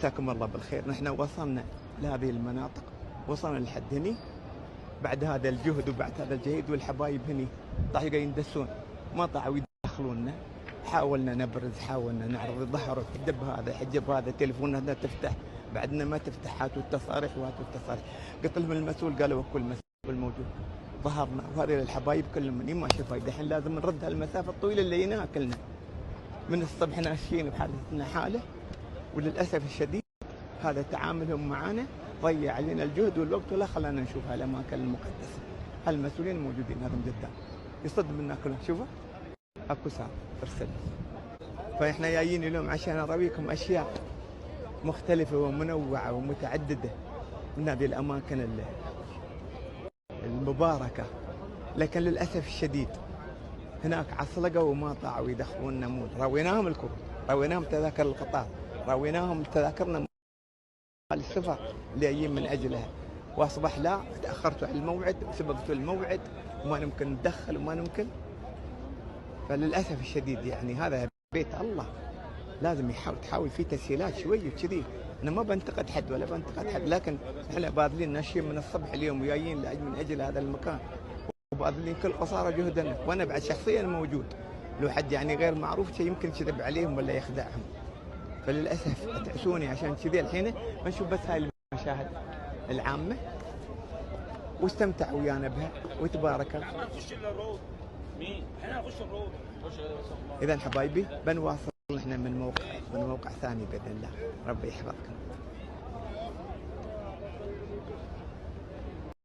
مساكم الله بالخير. نحن وصلنا لهذه المناطق، وصلنا لحد هني بعد هذا الجهد وبعد هذا الجهد، والحبايب هني طاحوا يندسون، ما طاحوا يدخلوننا. حاولنا نبرز، حاولنا نعرض الظهر، حجب هذا حجب هذا، تليفوننا لا تفتح، بعدنا ما تفتح، هاتوا التصاريح وهاتوا التصاريح. قلت لهم المسؤول، قالوا كل مسؤول موجود. ظهرنا وهذه الحبايب كلهم ما شافوا فايده. الحين لازم نرد هالمسافه الطويله اللي هنا كلنا من الصبح ناشين بحالتنا حاله، وللاسف الشديد هذا تعاملهم معنا ضيع علينا الجهد والوقت ولا خلانا نشوف هالاماكن المقدسه. هالمسؤولين موجودين هذم قدام يصد منا كلهم. شوفوا اكو ساعه ارسل. فاحنا جايين اليوم عشان نراويكم اشياء مختلفه ومنوعه ومتعدده من هذه الاماكن المباركه. لكن للاسف الشديد هناك عصلقوا وما طاعوا يدخلوننا مول. راويناهم الكروت، راويناهم تذاكر القطار، راويناهم تذاكرنا السفر اللي جايين من اجلها، واصبح لا، تاخرتوا على الموعد وسبقتوا الموعد وما نمكن ندخل وما نمكن. فللاسف الشديد يعني هذا بيت الله، لازم تحاول فيه تسهيلات شويه كذي. انا ما بنتقد حد ولا بنتقد حد، لكن احنا باذلين ناشين من الصبح اليوم وجايين من اجل هذا المكان، وباذلين كل قصارى جهدنا، وانا بعد شخصيا موجود. لو حد يعني غير معروف شيء يمكن كذب عليهم ولا يخدعهم. فللاسف اتعسوني عشان كذي الحين بنشوف بس هاي المشاهد العامه واستمتعوا ويانا بها وتبارك الله. احنا نخش الروض. مين؟ احنا نخش الروض. اذا حبايبي بنواصل احنا من موقع ثاني باذن الله. ربي يحفظكم.